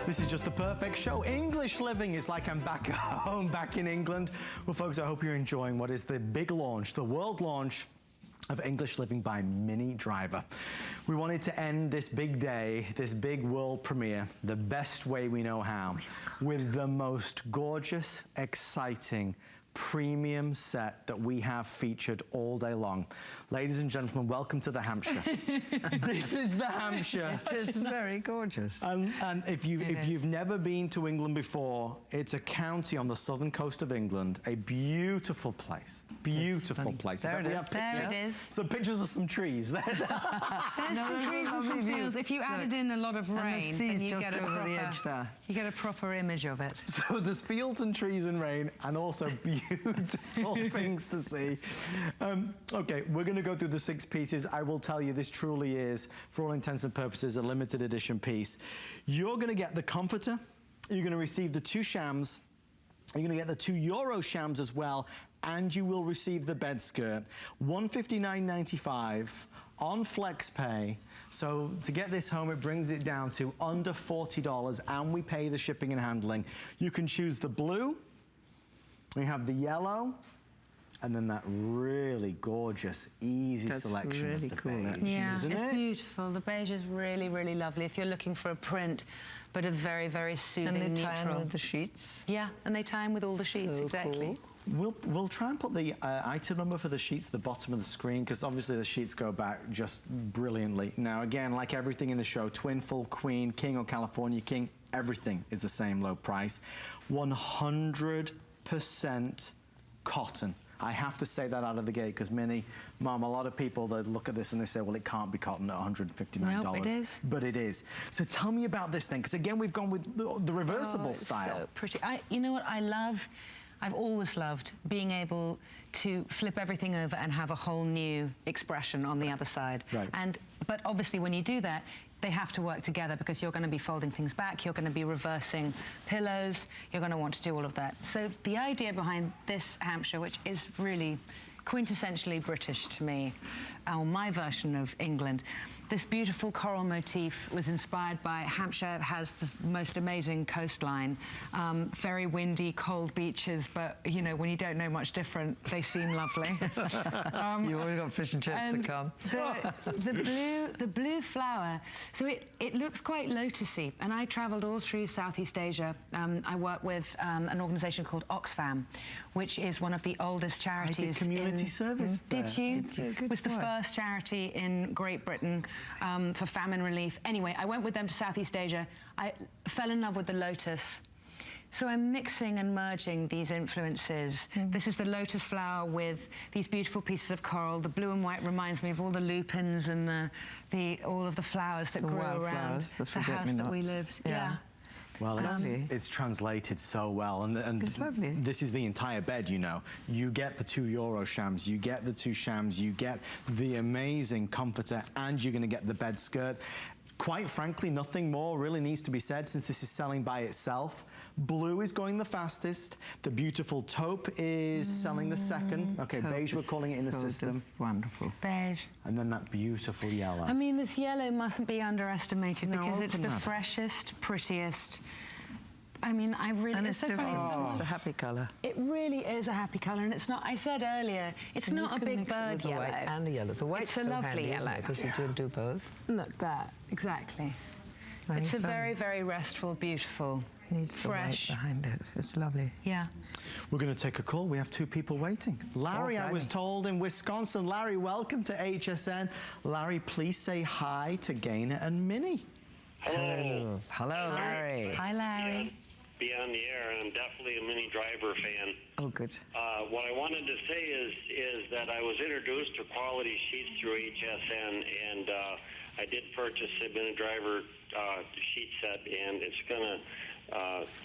This is just the perfect show. English living is like I'm back home, back in England. Well, folks, I hope you're enjoying what is the big launch, the world launch of English Living by Minnie Driver. We wanted to end this big day, this big world premiere, the best way we know how, with the most gorgeous, exciting, premium set that we have featured all day long. Ladies and gentlemen, welcome to the Hampshire. This is the Hampshire. It's very gorgeous. And if you've never been to England before, it's a county on the southern coast of England, a beautiful place. Beautiful place. There it is. There it is. Some pictures of some trees. There's some trees and some fields. If you added in a lot of rain, then you get you get a proper image of it. So there's fields and trees and rain, and also beautiful things to see. Okay, we're going to go through the 6 pieces. I will tell you, this truly is, for all intents and purposes, a limited edition piece. You're going to get the comforter. You're going to receive the 2 shams. You're going to get the 2 Euro shams as well, and you will receive the bed skirt. $159.95 on FlexPay. So to get this home, it brings it down to under $40, and we pay the shipping and handling. You can choose the blue. We have the yellow, and then that really gorgeous, easy selection really of the cool, beige, Yeah, isn't it's it? beautiful. The beige is really, really lovely. If you're looking for a print, but a very, very soothing, and they neutral. tie in with the sheets. Yeah, and they tie in with all the sheets, So exactly. cool. We'll try and put the item number for the sheets at the bottom of the screen, because obviously the sheets go back just brilliantly. Now, again, like everything in the show, twin, full, queen, king or California king, everything is the same low price. 100% cotton. I have to say that out of the gate, because Minnie, Mom, a lot of people that look at this and they say, well, it can't be cotton at $159. Nope, it is. But it is. So tell me about this thing, because again, we've gone with the reversible style. So pretty. You know what I love? I've always loved being able to flip everything over and have a whole new expression on the other side. Right. But obviously when you do that, they have to work together, because you're going to be folding things back, you're going to be reversing pillows, you're going to want to do all of that. So the idea behind this Hampshire, which is really quintessentially British to me, my version of England, this beautiful coral motif was inspired by Hampshire. Has the most amazing coastline, very windy, cold beaches, but you know, when you don't know much different, they seem lovely. You already got fish and chips to come. The blue flower, so it looks quite lotusy, and I travelled all through Southeast Asia. I work with an organisation called Oxfam, which is one of the oldest charities. I did community service there. Did you? It was the first charity in Great Britain for famine relief. Anyway, I went with them to Southeast Asia. I fell in love with the lotus. So I'm mixing and merging these influences. This is the lotus flower with these beautiful pieces of coral. The blue and white reminds me of all the lupins and all of the flowers that grew around the house that we lived. Yeah. Well, it's translated so well, and It's lovely. This is the entire bed, you know. You get the 2 Euro shams, you get the 2 shams, you get the amazing comforter, and you're going to get the bed skirt. Quite frankly, nothing more really needs to be said, since this is selling by itself. Blue is going the fastest. The beautiful taupe is selling the second. Okay, taupe, beige, we're calling it in the system. Wonderful. Beige. And then that beautiful yellow. I mean, this yellow mustn't be underestimated, No, because it's the freshest, prettiest. I mean, And it's so funny. It's a happy colour. It really is a happy colour, and it's not, I said earlier, it's And not a big bird yellow. White and the yellow. The white's it's a so lovely handy, yellow. because you do both. Look, that, exactly. It's a very, very restful, beautiful, Needs the fresh. white behind it. It's lovely. Yeah. We're going to take a call. We have 2 people waiting. Larry, I was told, in Wisconsin. Larry, welcome to HSN. Larry, please say hi to Gaynor and Minnie. Hello. Hello, Larry. Hi, Larry. Be on the air, and I'm definitely a Minnie Driver fan. Oh, good. What I wanted to say is that I was introduced to quality sheets through HSN, and I did purchase a Minnie Driver sheet set, and it's going to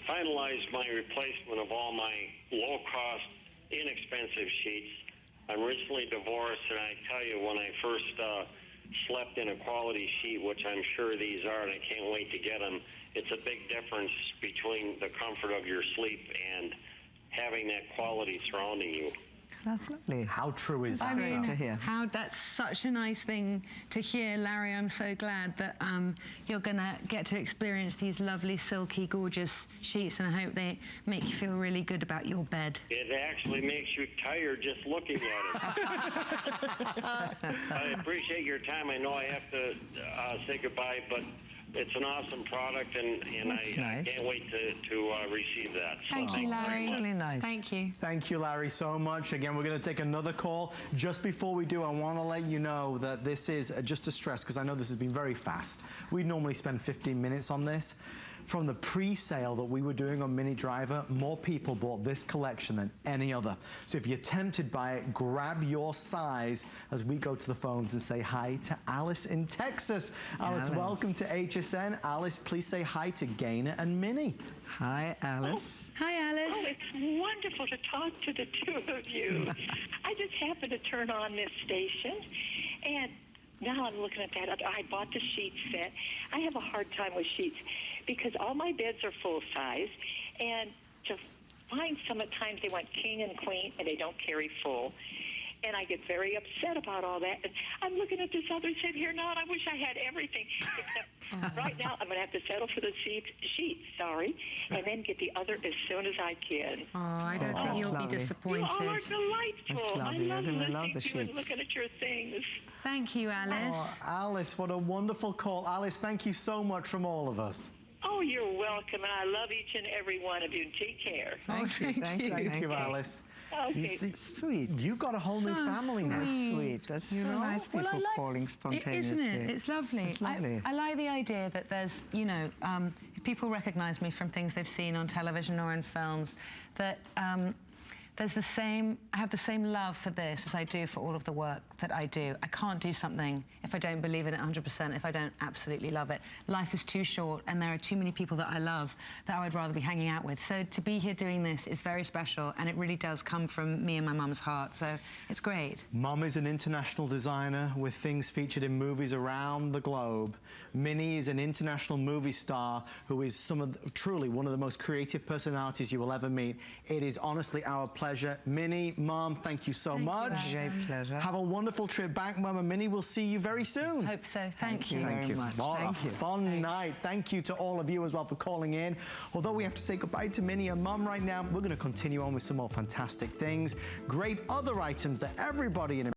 finalize my replacement of all my low-cost, inexpensive sheets. I'm recently divorced, and I tell you, when I first slept in a quality sheet, which I'm sure these are, and I can't wait to get them, it's a big difference between the comfort of your sleep and having that quality surrounding you. That's lovely. How true is that? I mean, to hear. that's such a nice thing to hear, Larry. I'm so glad that you're going to get to experience these lovely, silky, gorgeous sheets, and I hope they make you feel really good about your bed. It actually makes you tired just looking at it. I appreciate your time. I know I have to say goodbye, but it's an awesome product, and That's I nice. can't wait to receive that. Thank you, Larry. Really nice. Thank you. Thank you, Larry, so much. Again, we're going to take another call. Just before we do, I want to let you know that this is just a stress, because I know this has been very fast. We normally spend 15 minutes on this. From the pre-sale that we were doing on Minnie Driver, more people bought this collection than any other. So if you're tempted by it, grab your size as we go to the phones and say hi to Alice in Texas. Alice, welcome to HSN. Alice, please say hi to Gaynor and Minnie. Hi, Alice. Hi, Alice. Oh, it's wonderful to talk to the two of you. I just happened to turn on this station, and now I'm looking at that. I bought the sheet set. I have a hard time with sheets because all my beds are full size, and to find some at times they want king and queen, and they don't carry full. And I get very upset about all that. And I'm looking at this other set here now, and I wish I had everything. Except right now, I'm going to have to settle for the sheet, sorry, and then get the other as soon as I can. Oh, I don't think you'll lovely. be disappointed. You all are delightful. That's lovely. I love I listening love the to you and sheets. looking at your things. Thank you, Alice. Oh, Alice, what a wonderful call. Alice, thank you so much from all of us. Oh, you're welcome, and I love each and every one of you. Take care. Thank you. Thank you. Thank you, Alice. Okay. You see, Sweet. you got a whole new So family now. sweet. Sweet. That's so know? nice. People Well, I like- calling spontaneously. Isn't it? It's lovely. It's lovely. I like the idea that there's, you know, if people recognise me from things they've seen on television or in films, that there's the same, I have the same love for this as I do for all of the work that I do. I can't do something if I don't believe in it 100%, if I don't absolutely love it. Life is too short, and there are too many people that I love that I would rather be hanging out with. So to be here doing this is very special, and it really does come from me and my mum's heart, so it's great. Mum is an international designer with things featured in movies around the globe. Minnie is an international movie star who is truly one of the most creative personalities you will ever meet. It is honestly our pleasure. Minnie, Mum, thank you so much. Great pleasure. Have a wonderful trip back, Mum and Minnie. We'll see you very soon. Hope so. Thank you. Very much. What Thank a you. fun night. Thank you to all of you as well for calling in. Although we have to say goodbye to Minnie and Mum right now, we're going to continue on with some more fantastic things. Great other items that everybody in